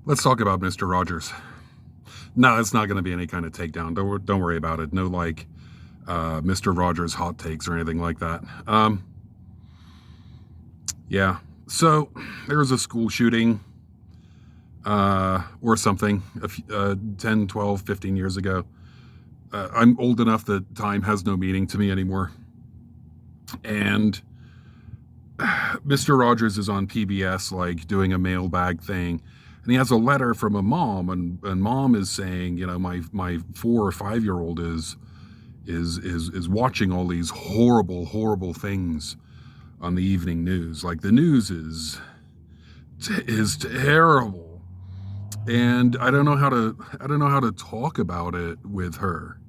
Let's talk about Mr. Rogers. No, it's not going to be any kind of takedown. Don't worry about it. No, like Mr. Rogers hot takes or anything like that. Yeah. So there was a school shooting or something 10, 12, 15 years ago. I'm old enough that time has no meaning to me anymore. And Mr. Rogers is on PBS, like doing a mailbag thing. And he has a letter from a mom, and mom is saying, my 4 or 5 year old is watching all these horrible things on the evening news. Like the news is terrible, and I don't know how to talk about it with her.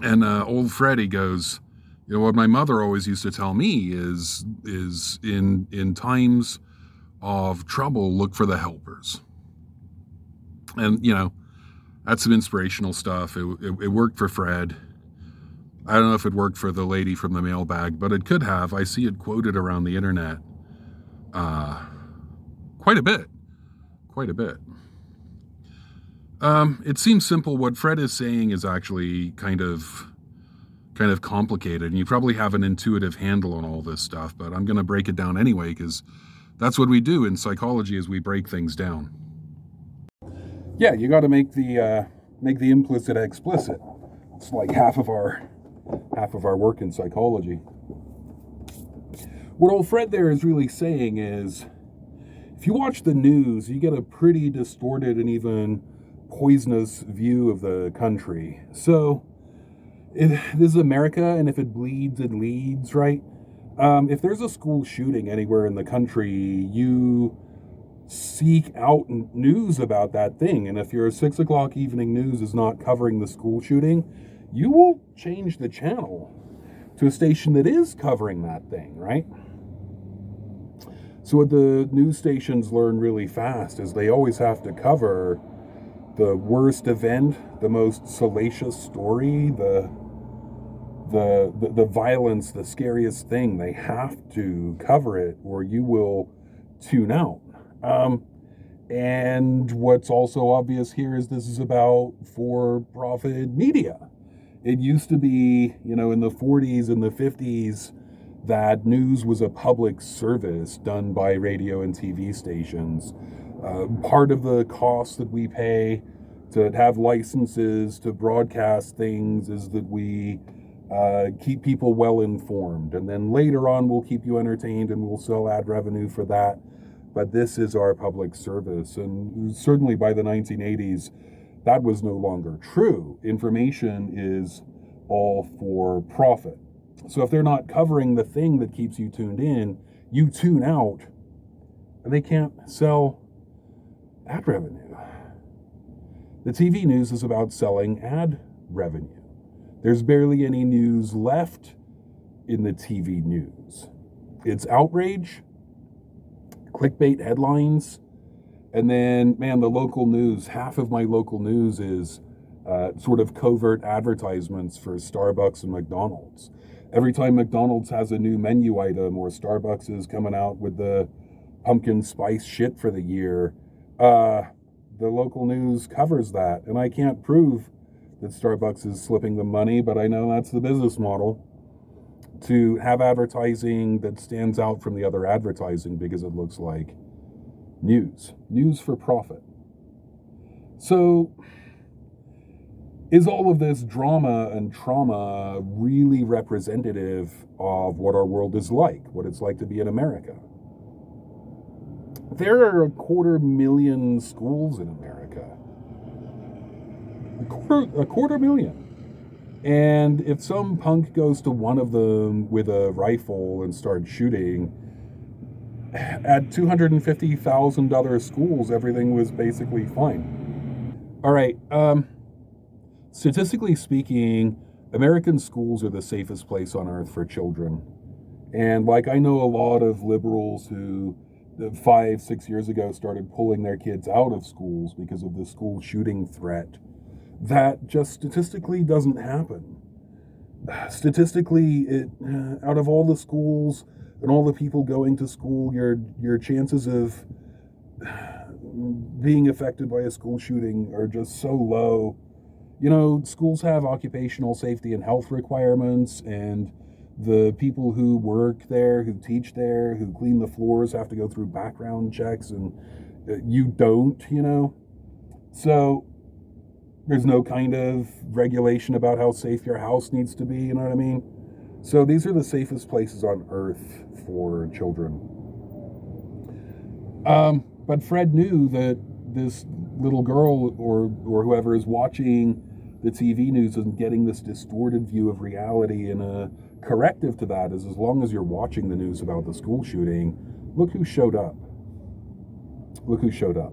And old Freddie goes, what my mother always used to tell me is in times of trouble, look for the helpers. And that's some inspirational stuff. It worked for Fred. I don't know if it worked for the lady from the mailbag, but it could have. I see it quoted around the internet quite a bit. It seems simple. What Fred is saying is actually kind of complicated, and you probably have an intuitive handle on all this stuff, but I'm going to break it down anyway, because that's what we do in psychology, is we break things down. Yeah, you got to make the implicit explicit. It's like half of our work in psychology. What old Fred there is really saying is, if you watch the news, you get a pretty distorted and even poisonous view of the country. So, this is America, and if it bleeds, it leads, right? If there's a school shooting anywhere in the country, you seek out news about that thing. And if your 6 o'clock evening news is not covering the school shooting, you will change the channel to a station that is covering that thing, right? So what the news stations learn really fast is they always have to cover the worst event, the most salacious story, the violence, the scariest thing. They have to cover it, or you will tune out. And what's also obvious here is this is about for-profit media. It used to be, in the 40s and the 50s, that news was a public service done by radio and TV stations. Part of the cost that we pay to have licenses to broadcast things is that we keep people well informed. And then later on, we'll keep you entertained and we'll sell ad revenue for that. But this is our public service. And certainly by the 1980s, that was no longer true. Information is all for profit. So if they're not covering the thing that keeps you tuned in, you tune out, and they can't sell ad revenue. The TV news is about selling ad revenue. There's barely any news left in the TV news. It's outrage, clickbait headlines, and then, the local news. Half of my local news is sort of covert advertisements for Starbucks and McDonald's. Every time McDonald's has a new menu item, or Starbucks is coming out with the pumpkin spice shit for the year, the local news covers that. And I can't prove that Starbucks is slipping them money, but I know that's the business model, to have advertising that stands out from the other advertising because it looks like news for profit. So, is all of this drama and trauma really representative of what our world is like, what it's like to be in America? There are 250,000 schools in America. A quarter million. And if some punk goes to one of them with a rifle and starts shooting, at $250,000 schools, everything was basically fine. All right. Statistically speaking, American schools are the safest place on earth for children. And I know a lot of liberals who 5-6 years ago started pulling their kids out of schools because of the school shooting threat. That just statistically doesn't happen. Statistically, out of all the schools and all the people going to school, your chances of being affected by a school shooting are just so low. You know, schools have occupational safety and health requirements, and the people who work there, who teach there, who clean the floors have to go through background checks, and you don't, you know? So there's no kind of regulation about how safe your house needs to be, you know what I mean? So these are the safest places on earth for children. But Fred knew that this little girl or whoever is watching the TV news and getting this distorted view of reality, and a corrective to that is, as long as you're watching the news about the school shooting, look who showed up. Look who showed up.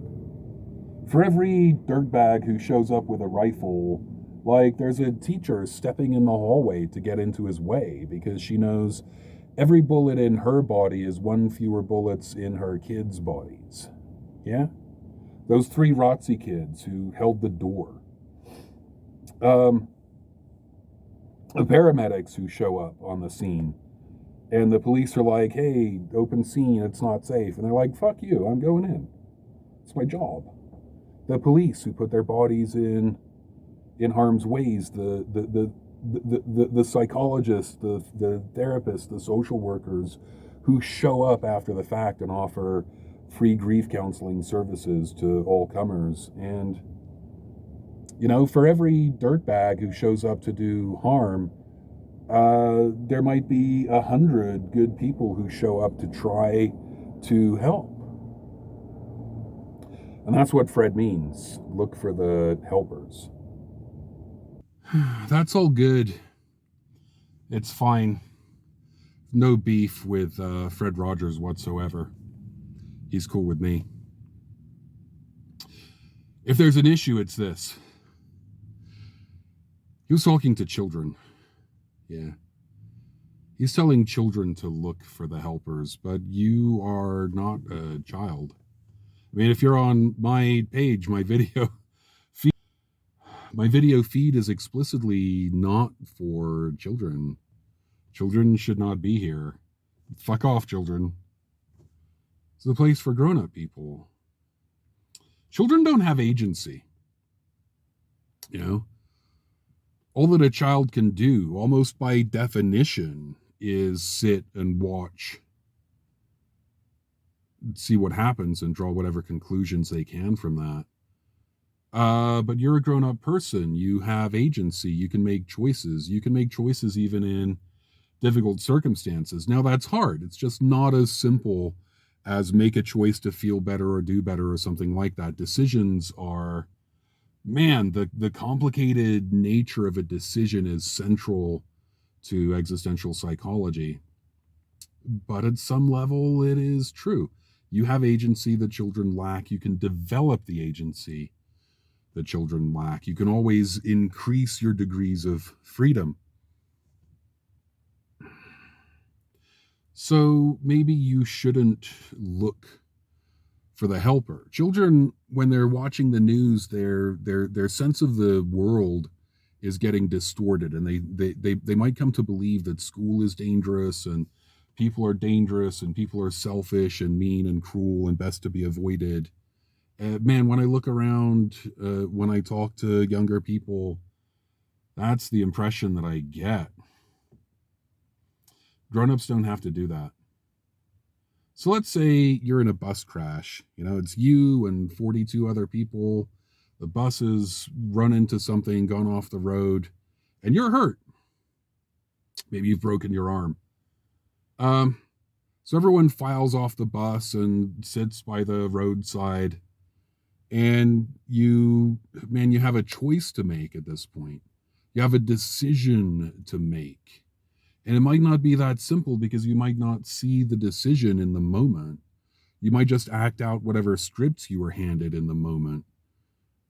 For every dirtbag who shows up with a rifle, like, there's a teacher stepping in the hallway to get into his way because she knows every bullet in her body is one fewer bullets in her kids' bodies. Yeah? Those 3 ROTC kids who held the door. The paramedics who show up on the scene, and the police are like, hey, open scene, it's not safe. And they're like, fuck you, I'm going in. It's my job. The police who put their bodies in harm's ways, the psychologists, the therapists, the social workers who show up after the fact and offer free grief counseling services to all comers. And, you know, for every dirtbag who shows up to do harm, there might be 100 good people who show up to try to help. And that's what Fred means. Look for the helpers. That's all good. It's fine. No beef with Fred Rogers whatsoever. He's cool with me. If there's an issue, it's this. He was talking to children. Yeah. He's telling children to look for the helpers, but you are not a child. I mean, if you're on my page, my video feed is explicitly not for children. Children should not be here. Fuck off, children. It's a place for grown-up people. Children don't have agency. You know? All that a child can do, almost by definition, is sit and watch, see what happens, and draw whatever conclusions they can from that. But you're a grown-up person. You have agency. You can make choices. You can make choices even in difficult circumstances. Now, that's hard. It's just not as simple as make a choice to feel better or do better or something like that. Decisions are, man, the complicated nature of a decision is central to existential psychology. But at some level, it is true. You have agency that children lack. You can develop the agency that children lack. You can always increase your degrees of freedom. So maybe you shouldn't look for the helper. Children, when they're watching the news, their sense of the world is getting distorted, and they might come to believe that school is dangerous and people are dangerous and people are selfish and mean and cruel and best to be avoided. Man, when I look around, when I talk to younger people, that's the impression that I get. Grown-ups don't have to do that. So let's say you're in a bus crash. You know, it's you and 42 other people. The bus has run into something, gone off the road, and you're hurt. Maybe you've broken your arm. So everyone files off the bus and sits by the roadside. And you have a choice to make at this point. You have a decision to make. And it might not be that simple because you might not see the decision in the moment. You might just act out whatever scripts you were handed in the moment,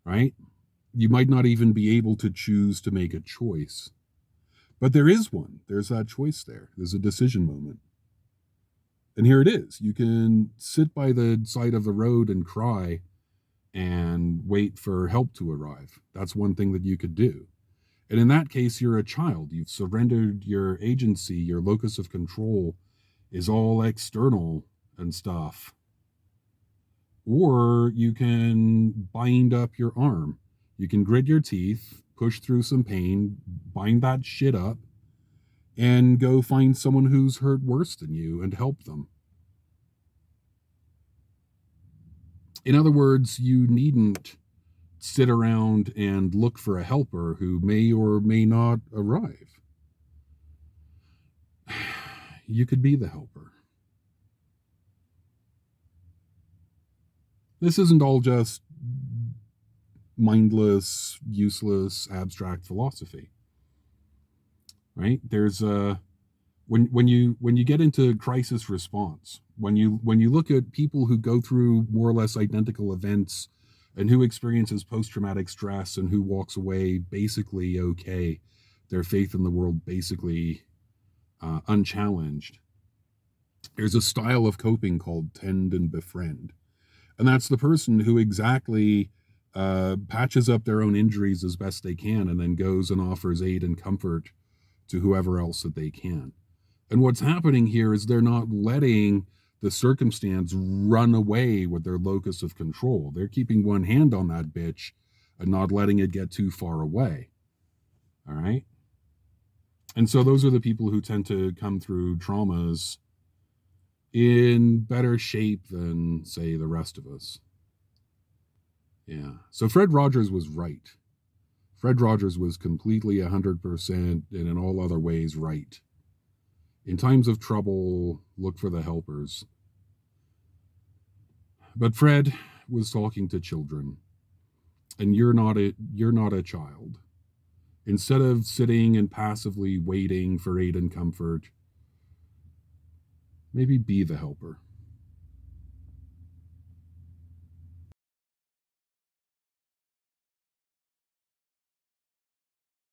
right? You might not even be able to choose to make a choice. But there is one. There's that choice there. There's a decision moment. And here it is. You can sit by the side of the road and cry and wait for help to arrive. That's one thing that you could do. And in that case, you're a child. You've surrendered your agency. Your locus of control is all external and stuff. Or you can bind up your arm. You can grit your teeth, push through some pain, bind that shit up, and go find someone who's hurt worse than you and help them. In other words, you needn't sit around and look for a helper who may or may not arrive. You could be the helper. This isn't all just mindless, useless, abstract philosophy, right? There's a when you get into crisis response, when you look at people who go through more or less identical events and who experiences post-traumatic stress and who walks away basically okay, their faith in the world basically unchallenged, there's a style of coping called tend and befriend. And that's the person who exactly patches up their own injuries as best they can and then goes and offers aid and comfort to whoever else that they can. And what's happening here is they're not letting the circumstance run away with their locus of control. They're keeping one hand on that bitch and not letting it get too far away. All right? And so those are the people who tend to come through traumas in better shape than, say, the rest of us. Yeah. So Fred Rogers was right. Fred Rogers was completely 100% and in all other ways right. In times of trouble, look for the helpers. But Fred was talking to children, and you're not a child. Instead of sitting and passively waiting for aid and comfort, maybe be the helper.